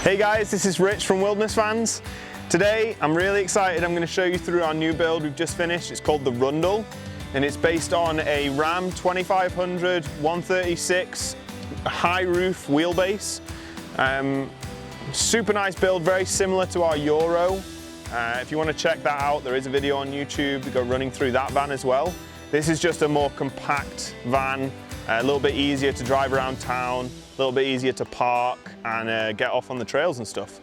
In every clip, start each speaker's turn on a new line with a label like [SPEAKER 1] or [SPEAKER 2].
[SPEAKER 1] Hey guys, this is Rich from Wilderness Vans. Today I'm really excited. I'm going to show you through our new build we've just finished. It's called the Rundle and it's based on a Ram 2500 136 high roof wheelbase. Super nice build, very similar to our Euro. If you want to check that out, there is a video on YouTube to go running through that van as well. This is just a more compact van, a little bit easier to drive around town, a little bit easier to park and get off on the trails and stuff.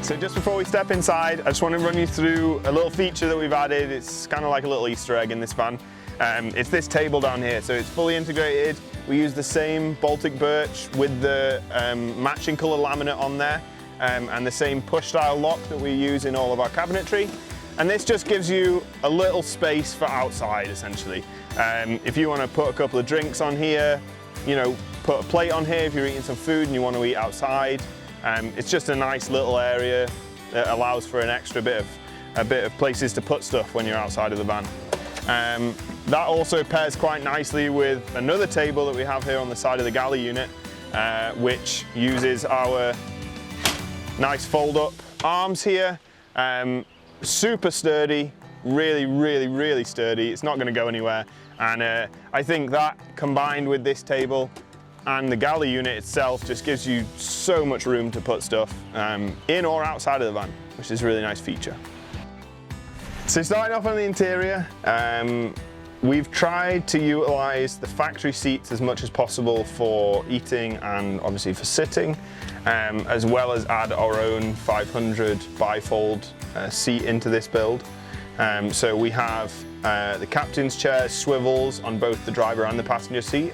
[SPEAKER 1] So just before we step inside, I just want to run you through a little feature that we've added. It's kind of like a little Easter egg in this van. It's this table down here, so it's fully integrated. We use the same Baltic birch with the matching colour laminate on there and the same push style lock that we use in all of our cabinetry. And this just gives you a little space for outside essentially. If you want to put a couple of drinks on here, you know, put a plate on here if you're eating some food and you want to eat outside. It's just a nice little area that allows for an extra bit of places to put stuff when you're outside of the van. That also pairs quite nicely with another table that we have here on the side of the Galley unit, which uses our nice fold-up arms here. Super sturdy, really sturdy. It's not going to go anywhere. And I think that combined with this table and the Galley unit itself just gives you so much room to put stuff in or outside of the van, which is a really nice feature. So starting off on the interior, we've tried to utilise the factory seats as much as possible for eating and obviously for sitting, as well as add our own 500 bifold seat into this build. So we have the captain's chair swivels on both the driver and the passenger seat,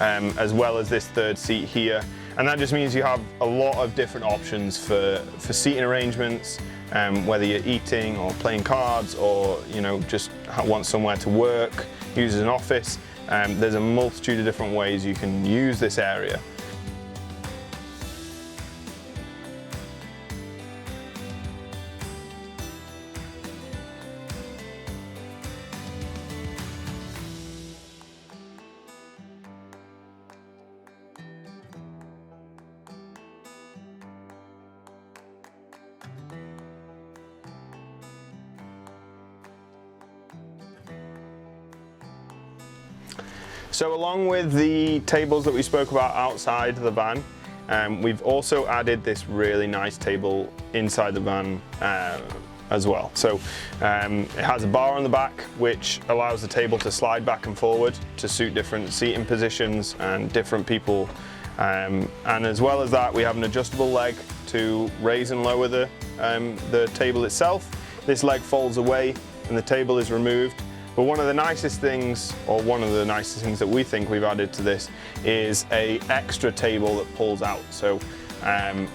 [SPEAKER 1] as well as this third seat here, and that just means you have a lot of different options for seating arrangements, whether you're eating or playing cards or just want somewhere to work, use as an office. There's a multitude of different ways you can use this area. So along with the tables that we spoke about outside the van, we've also added this really nice table inside the van as well. So it has a bar on the back which allows the table to slide back and forward to suit different seating positions and different people. And as well as that, we have an adjustable leg to raise and lower the table itself. This leg folds away and the table is removed. But one of the nicest things, or one of the nicest things that we think we've added to this, is a extra table that pulls out. So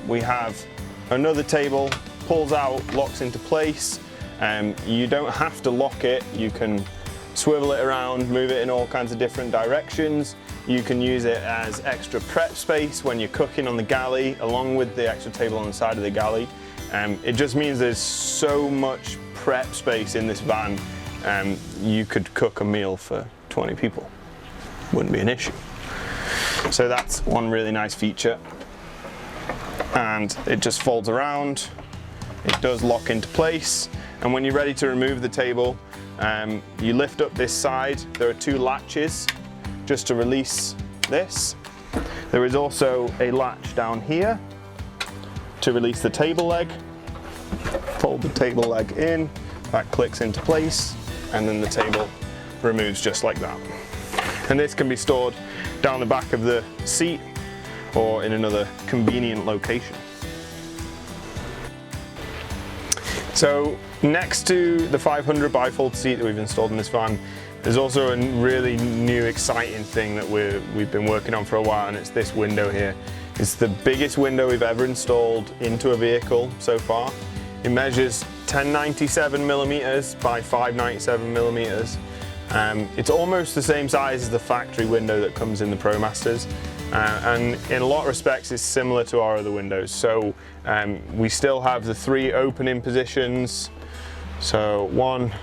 [SPEAKER 1] we have another table, pulls out, locks into place. You don't have to lock it. You can swivel it around, move it in all kinds of different directions. You can use it as extra prep space when you're cooking on the Galley, along with the extra table on the side of the Galley. It just means there's so much prep space in this van. You could cook a meal for 20 people, wouldn't be an issue. So that's one really nice feature, and it just folds around, it does lock into place, and when you're ready to remove the table, you lift up this side. There are two latches just to release this. There is also a latch down here to release the table leg. Fold the table leg in, that clicks into place, and then the table removes just like that. And this can be stored down the back of the seat or in another convenient location. So next to the 500 bifold seat that we've installed in this van, there's also a really new exciting thing that we've been working on for a while, and it's this window here. It's the biggest window we've ever installed into a vehicle so far. It measures 1097 millimeters by 597 millimeters. It's almost the same size as the factory window that comes in the Promasters, and in a lot of respects it's similar to our other windows. So we still have the 3 opening positions, so 1,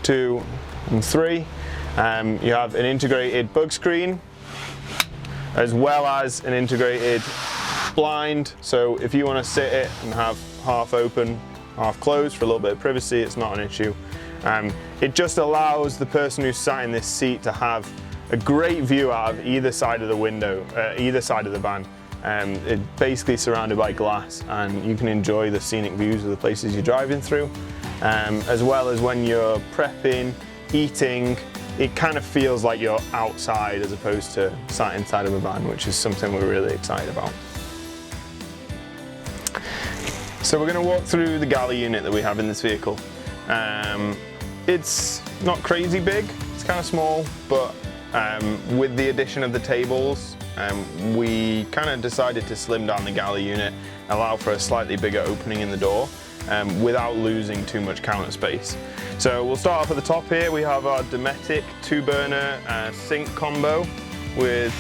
[SPEAKER 1] 2 and 3. You have an integrated bug screen as well as an integrated blind, so if you want to sit it and have half open, half closed for a little bit of privacy, it's not an issue. It just allows the person who's sat in this seat to have a great view out of either side of the window, either side of the van. It's basically surrounded by glass, and you can enjoy the scenic views of the places you're driving through, as well as when you're prepping, eating. It kind of feels like you're outside as opposed to sat inside of a van, which is something we're really excited about. So we're going to walk through the Galley unit that we have in this vehicle. It's not crazy big, it's kind of small, but with the addition of the tables, we kind of decided to slim down the Galley unit, allow for a slightly bigger opening in the door, without losing too much counter space. So we'll start off at the top here. We have our Dometic 2-burner sink combo with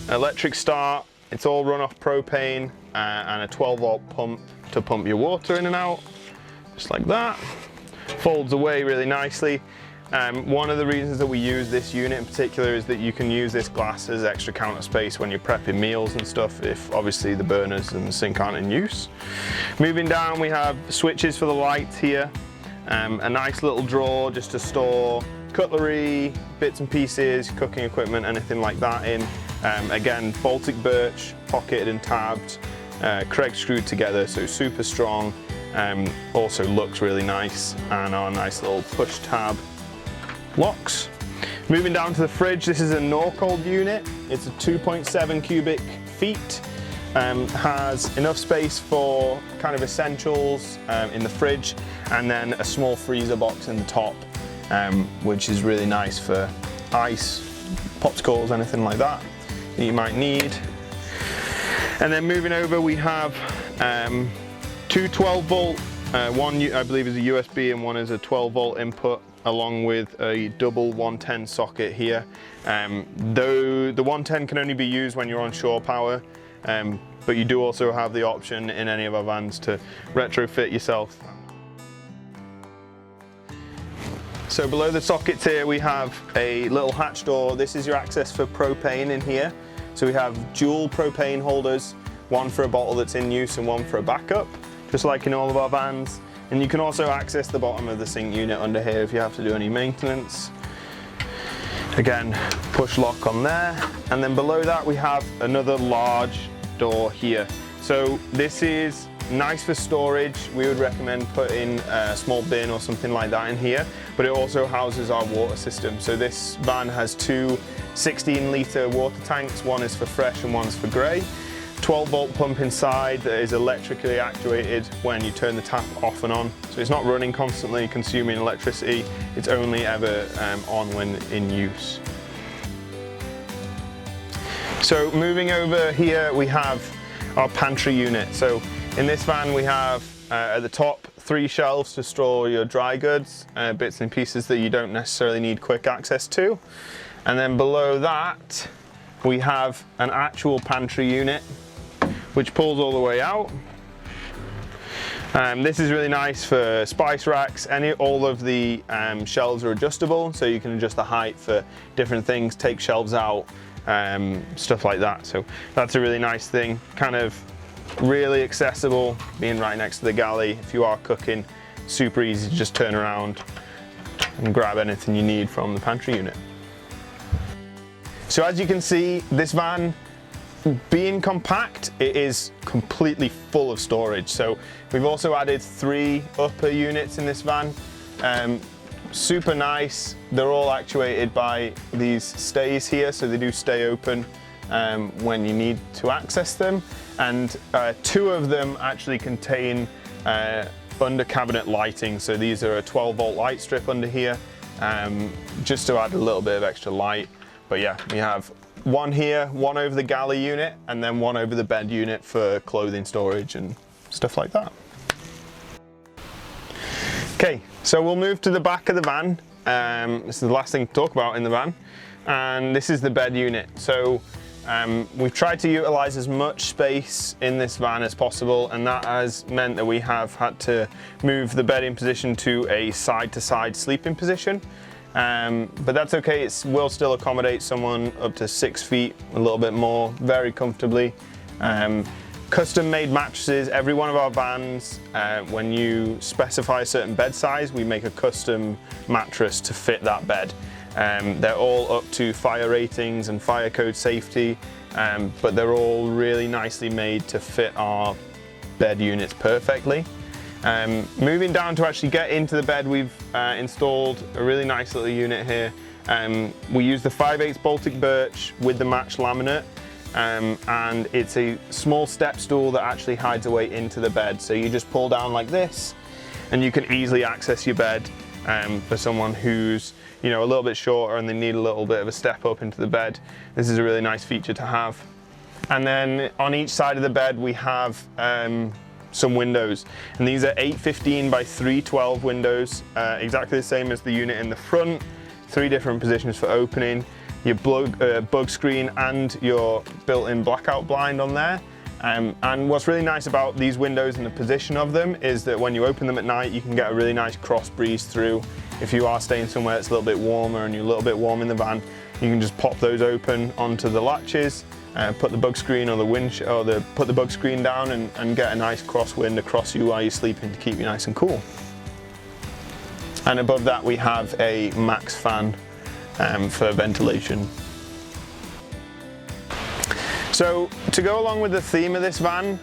[SPEAKER 1] electric start. It's all run off propane and a 12-volt pump to pump your water in and out, just like that. Folds away really nicely. One of the reasons that we use this unit in particular is that you can use this glass as extra counter space when you're prepping meals and stuff, if obviously the burners and the sink aren't in use. Moving down, we have switches for the lights here. A nice little drawer just to store cutlery, bits and pieces, cooking equipment, anything like that in. Again, Baltic birch, pocketed and tabbed, Craig screwed together, so super strong. Also looks really nice, and our nice little push tab locks. Moving down to the fridge, this is a Norcold unit. It's a 2.7 cubic feet. Has enough space for kind of essentials in the fridge, and then a small freezer box in the top, which is really nice for ice, popsicles, anything like that you might need. And then moving over, we have 2 12-volt, one I believe is a USB and one is a 12-volt input, along with a double 110 socket here. Though the 110 can only be used when you're on shore power, but you do also have the option in any of our vans to retrofit yourself. So below the sockets here we have a little hatch door. This is your access for propane in here. So we have dual propane holders, one for a bottle that's in use and one for a backup, just like in all of our vans. And you can also access the bottom of the sink unit under here if you have to do any maintenance. Again, push lock on there. And then below that we have another large door here. So this is nice for storage. We would recommend putting a small bin or something like that in here, but it also houses our water system. So this van has 2 16-litre water tanks. One is for fresh and one's for grey. 12-volt pump inside that is electrically actuated when you turn the tap off and on. So it's not running constantly, consuming electricity. It's only ever on when in use. So moving over here, we have our pantry unit. So in this van we have at the top 3 shelves to store your dry goods, bits and pieces that you don't necessarily need quick access to. And then below that we have an actual pantry unit which pulls all the way out. This is really nice for spice racks. All of the shelves are adjustable, so you can adjust the height for different things, take shelves out, stuff like that. So that's a really nice thing, kind of really accessible, being right next to the galley. If you are cooking, super easy to just turn around and grab anything you need from the pantry unit. So as you can see, this van, being compact, it is completely full of storage. So we've also added 3 upper units in this van. Super nice. They're all actuated by these stays here, so they do stay open when you need to access them. And 2 of them actually contain under cabinet lighting. So these are a 12-volt light strip under here, just to add a little bit of extra light. But yeah, we have 1 here, 1 over the galley unit, and then 1 over the bed unit for clothing storage and stuff like that. Okay, so we'll move to the back of the van. This is the last thing to talk about in the van, and this is the bed unit. So we've tried to utilize as much space in this van as possible, and that has meant that we have had to move the bedding position to a side-to-side sleeping position. But that's okay, it will still accommodate someone up to 6 feet, a little bit more, very comfortably. Custom made mattresses, every one of our vans, when you specify a certain bed size, we make a custom mattress to fit that bed. They're all up to fire ratings and fire code safety, but they're all really nicely made to fit our bed units perfectly. Moving down to actually get into the bed, we've installed a really nice little unit here. We use the 5/8 Baltic birch with the matched laminate, and it's a small step stool that actually hides away into the bed. So you just pull down like this, and you can easily access your bed for someone who's a little bit shorter and they need a little bit of a step up into the bed. This is a really nice feature to have. And then on each side of the bed we have some windows, and these are 815 by 312 windows, exactly the same as the unit in the front. 3 different positions for opening, your bug screen and your built-in blackout blind on there. And what's really nice about these windows and the position of them is that when you open them at night, you can get a really nice cross breeze through. If you are staying somewhere that's a little bit warmer and you're a little bit warm in the van, you can just pop those open onto the latches, put the bug screen or put the bug screen down and get a nice crosswind across you while you're sleeping to keep you nice and cool. And above that we have a max fan for ventilation. So to go along with the theme of this van,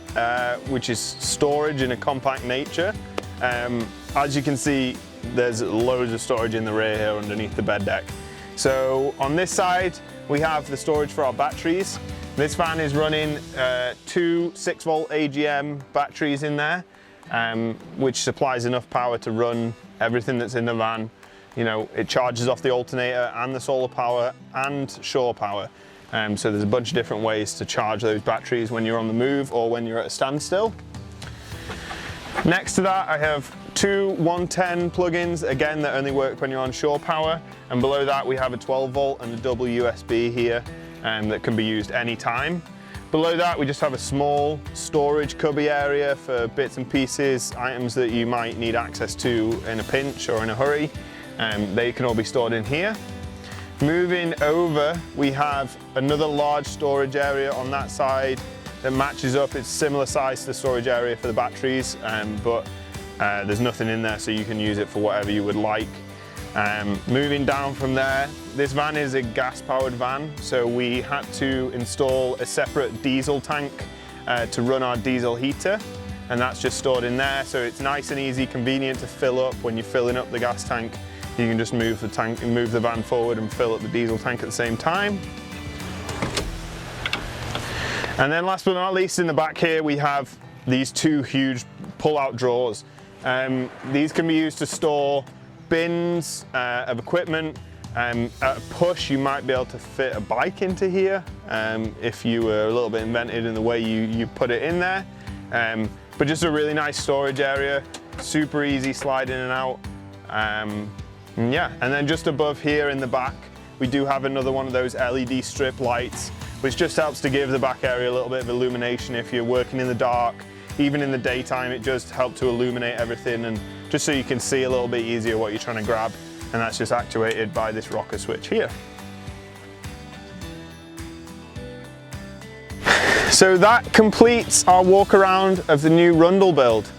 [SPEAKER 1] which is storage in a compact nature, as you can see, there's loads of storage in the rear here underneath the bed deck. So on this side, we have the storage for our batteries. This van is running 2 6-volt AGM batteries in there, which supplies enough power to run everything that's in the van. It charges off the alternator and the solar power and shore power. So there's a bunch of different ways to charge those batteries when you're on the move or when you're at a standstill. Next to that, I have 2 110 plugins, again, that only work when you're on shore power. And below that, we have a 12-volt and a double USB here that can be used anytime. Below that, we just have a small storage cubby area for bits and pieces, items that you might need access to in a pinch or in a hurry. They can all be stored in here. Moving over, we have another large storage area on that side that matches up. It's similar size to the storage area for the batteries, but there's nothing in there, so you can use it for whatever you would like. Moving down from there, this van is a gas-powered van, so we had to install a separate diesel tank to run our diesel heater, and that's just stored in there, so it's nice and easy, convenient to fill up when you're filling up the gas tank. You can just move the tank and move the van forward and fill up the diesel tank at the same time. And then last but not least, in the back here, we have these 2 huge pull-out drawers. These can be used to store bins of equipment. At a push, you might be able to fit a bike into here if you were a little bit inventive in the way you put it in there. But just a really nice storage area, super easy slide in and out. Yeah, and then just above here in the back, we do have another one of those LED strip lights, which just helps to give the back area a little bit of illumination if you're working in the dark. Even in the daytime, it just helps to illuminate everything, and just so you can see a little bit easier what you're trying to grab, and that's just actuated by this rocker switch here. So that completes our walk around of the new Rundle build.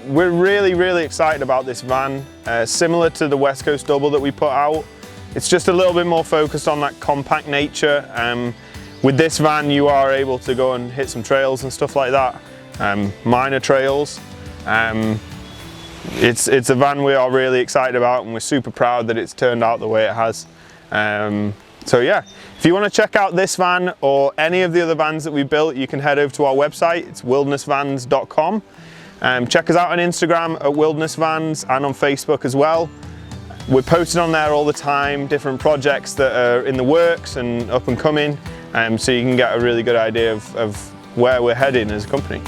[SPEAKER 1] We're really excited about this van. Similar to the West Coast Double that we put out, it's just a little bit more focused on that compact nature. With this van, you are able to go and hit some trails and stuff like that, minor trails. It's a van we are really excited about, and we're super proud that it's turned out the way it has. So yeah, if you want to check out this van or any of the other vans that we built, you can head over to our website. It's wildernessvans.com. Check us out on Instagram at wildernessvans and on Facebook as well. We're posting on there all the time, different projects that are in the works and up and coming, so you can get a really good idea of where we're heading as a company.